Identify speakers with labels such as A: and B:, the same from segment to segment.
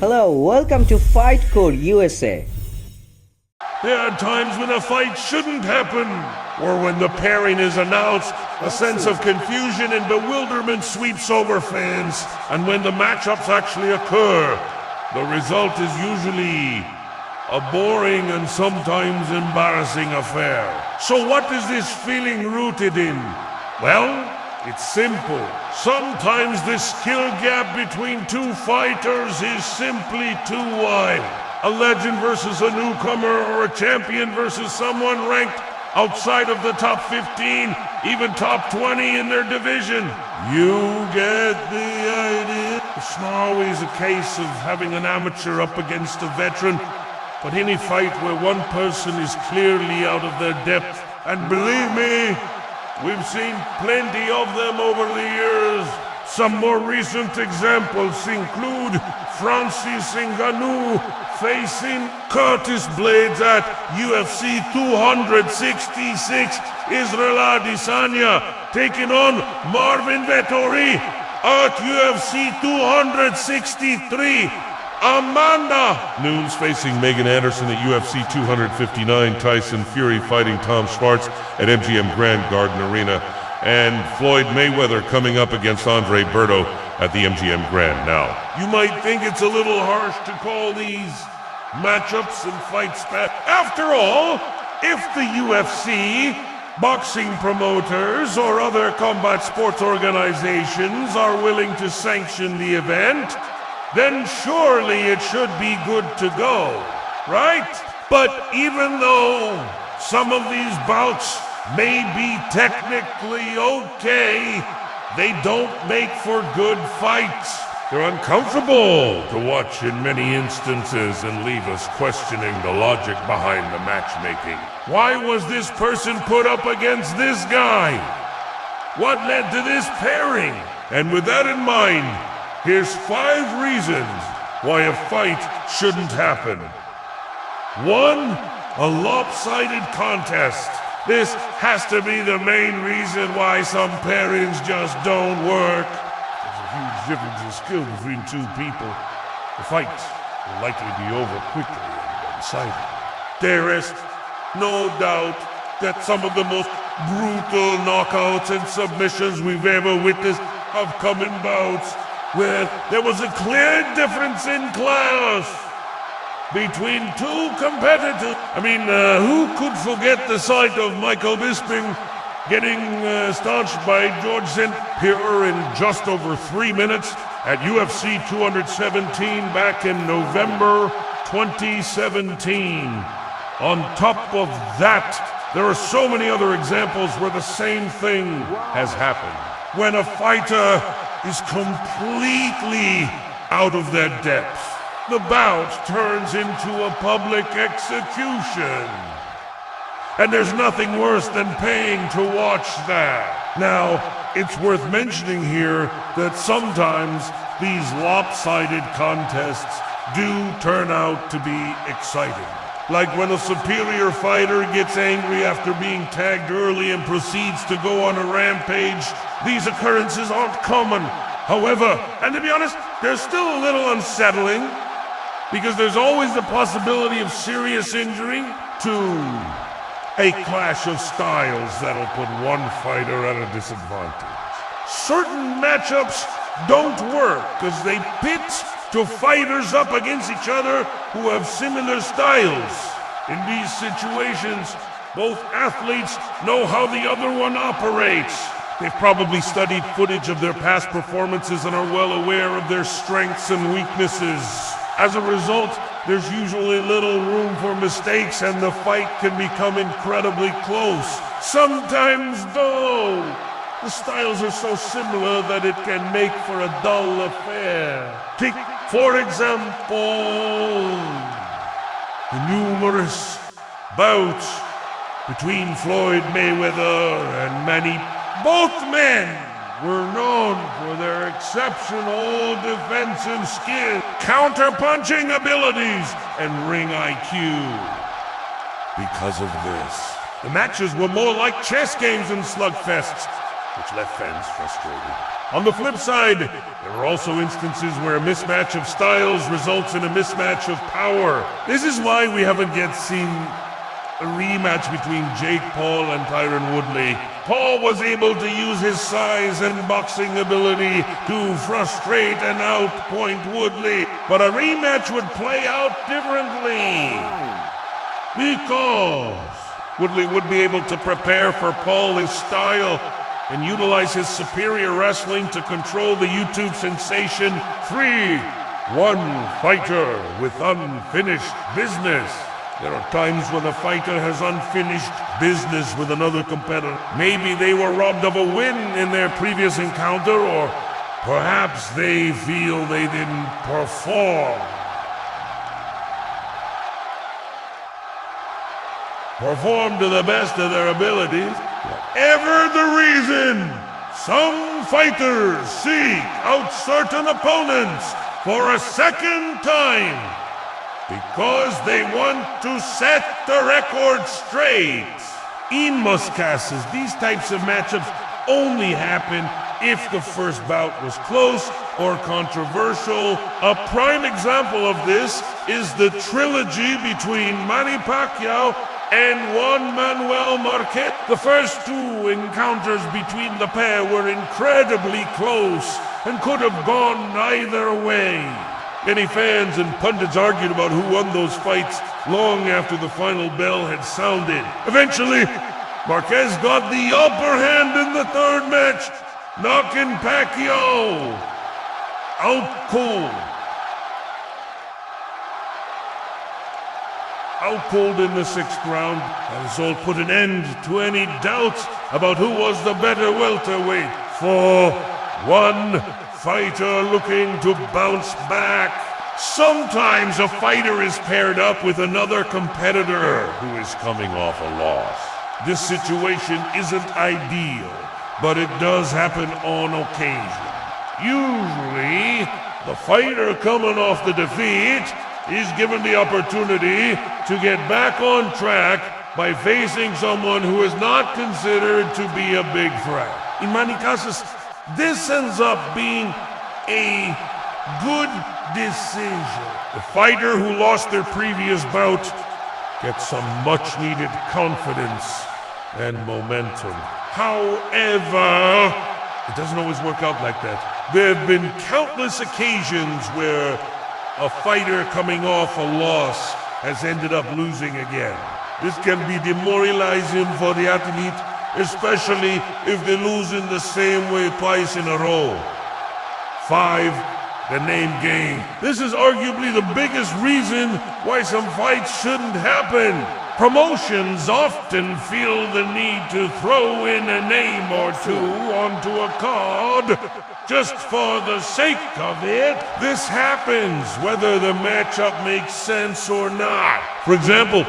A: Hello, welcome to FightCore USA.
B: There are times when a fight shouldn't happen, or when the pairing is announced, a sense of confusion and bewilderment sweeps over fans, and when the matchups actually occur, the result is usually a boring and sometimes embarrassing affair. So what is this feeling rooted in? Well, it's simple. Sometimes the skill gap between two fighters is simply too wide. A legend versus a newcomer, or a champion versus someone ranked outside of the top 15, even top 20 in their division. You get the idea? It's not always a case of having an amateur up against a veteran, but any fight where one person is clearly out of their depth, and believe me, we've seen plenty of them over the years. Some more recent examples include Francis Ngannou facing Curtis Blades at UFC 266, Israel Adesanya taking on Marvin Vettori at UFC 263, Amanda Nunes facing Megan Anderson at UFC 259, Tyson Fury fighting Tom Schwartz at MGM Grand Garden Arena, and Floyd Mayweather coming up against Andre Berto at the MGM Grand. Now, you might think it's a little harsh to call these matchups and fights back. After all, if the UFC, boxing promoters, or other combat sports organizations are willing to sanction the event, then surely it should be good to go, right? But even though some of these bouts may be technically okay, they don't make for good fights. They're uncomfortable to watch in many instances and leave us questioning the logic behind the matchmaking. Why was this person put up against this guy? What led to this pairing? And with that in mind, here's 5 reasons why a fight shouldn't happen. 1, a lopsided contest. This has to be the main reason why some pairings just don't work. There's a huge difference in skill between two people. The fight will likely be over quickly and one-sided. There is no doubt that some of the most brutal knockouts and submissions we've ever witnessed have come in bouts where there was a clear difference in class between two competitors. I mean, who could forget the sight of Michael Bisping getting staunched by George St. Pierre in just over 3 minutes at UFC 217 back in November 2017. On top of that, there are so many other examples where the same thing has happened. When a fighter is completely out of their depth, the bout turns into a public execution. And there's nothing worse than paying to watch that. Now, it's worth mentioning here that sometimes these lopsided contests do turn out to be exciting. Like when a superior fighter gets angry after being tagged early and proceeds to go on a rampage. These occurrences aren't common. However, and to be honest, they're still a little unsettling, because there's always the possibility of serious injury to a clash of styles that'll put one fighter at a disadvantage. Certain matchups don't work because they pit two fighters up against each other who have similar styles. In these situations, both athletes know how the other one operates. They've probably studied footage of their past performances and are well aware of their strengths and weaknesses. As a result, there's usually little room for mistakes and the fight can become incredibly close. Sometimes, though, the styles are so similar that it can make for a dull affair. Take, for example, the numerous bouts between Floyd Mayweather and Manny. Both men were known for their exceptional defensive skill, counter-punching abilities, and ring IQ. Because of this, the matches were more like chess games and slugfests, which left fans frustrated. On the flip side, there are also instances where a mismatch of styles results in a mismatch of power. This is why we haven't yet seen a rematch between Jake Paul and Tyron Woodley. Paul was able to use his size and boxing ability to frustrate and outpoint Woodley, but a rematch would play out differently. Because Woodley would be able to prepare for Paul's style and utilize his superior wrestling to control the YouTube sensation 3-1 fighter with unfinished business. There are times when a fighter has unfinished business with another competitor. Maybe they were robbed of a win in their previous encounter, or perhaps they feel they didn't perform to the best of their abilities. Whatever the reason, some fighters seek out certain opponents for a second time because they want to set the record straight. In most cases, these types of matchups only happen if the first bout was close or controversial. A prime example of this is the trilogy between Manny Pacquiao and Juan Manuel Marquez. The first two encounters between the pair were incredibly close and could have gone either way. Many fans and pundits argued about who won those fights long after the final bell had sounded. Eventually, Marquez got the upper hand in the third match, knocking Pacquiao out cold. Out cold in the sixth round. That has all put an end to any doubts about who was the better welterweight. For one fighter looking to bounce back. Sometimes a fighter is paired up with another competitor who is coming off a loss. This situation isn't ideal, but it does happen on occasion. Usually, the fighter coming off the defeat is given the opportunity to get back on track by facing someone who is not considered to be a big threat. In many cases, this ends up being a good decision. The fighter who lost their previous bout gets some much-needed confidence and momentum. However, it doesn't always work out like that. There have been countless occasions where a fighter coming off a loss has ended up losing again. This can be demoralizing for the athlete, especially if they lose in the same way twice in a row. 5, the name game. This is arguably the biggest reason why some fights shouldn't happen. Promotions often feel the need to throw in a name or two onto a card just for the sake of it. This happens whether the matchup makes sense or not. For example,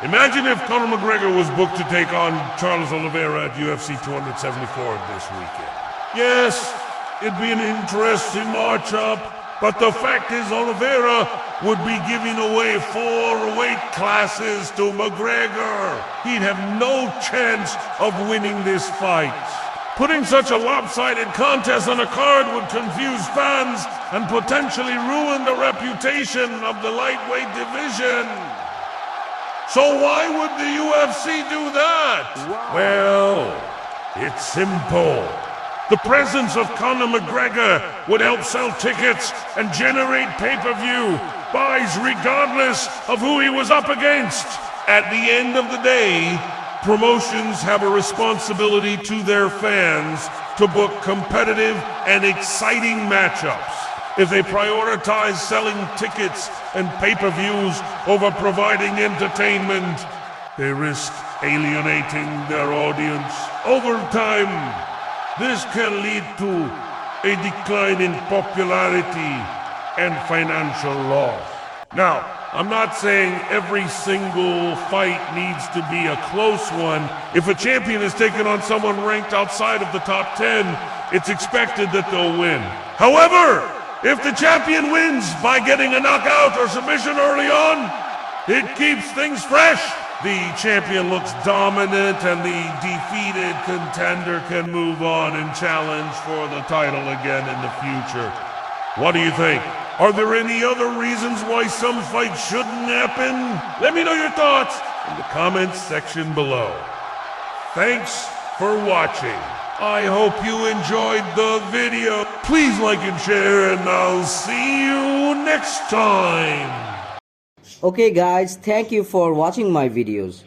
B: imagine if Conor McGregor was booked to take on Charles Oliveira at UFC 274 this weekend. Yes, it'd be an interesting matchup, but the fact is Oliveira would be giving away 4 weight classes to McGregor. He'd have no chance of winning this fight. Putting such a lopsided contest on a card would confuse fans and potentially ruin the reputation of the lightweight division. So why would the UFC do that? Well, it's simple. The presence of Conor McGregor would help sell tickets and generate pay-per-view buys regardless of who he was up against. At the end of the day, promotions have a responsibility to their fans to book competitive and exciting matchups. If they prioritize selling tickets and pay-per-views over providing entertainment, they risk alienating their audience. Over time, this can lead to a decline in popularity and financial loss. Now, I'm not saying every single fight needs to be a close one. If a champion is taking on someone ranked outside of the top 10, it's expected that they'll win. However, if the champion wins by getting a knockout or submission early on, it keeps things fresh. the champion looks dominant and the defeated contender can move on and challenge for the title again in the future. What do you think? Are there any other reasons why some fights shouldn't happen? Let me know your thoughts in the comments section below. Thanks for watching. I hope you enjoyed the video. Please like and share, and I'll see you next time.
A: Okay guys, thank you for watching my videos.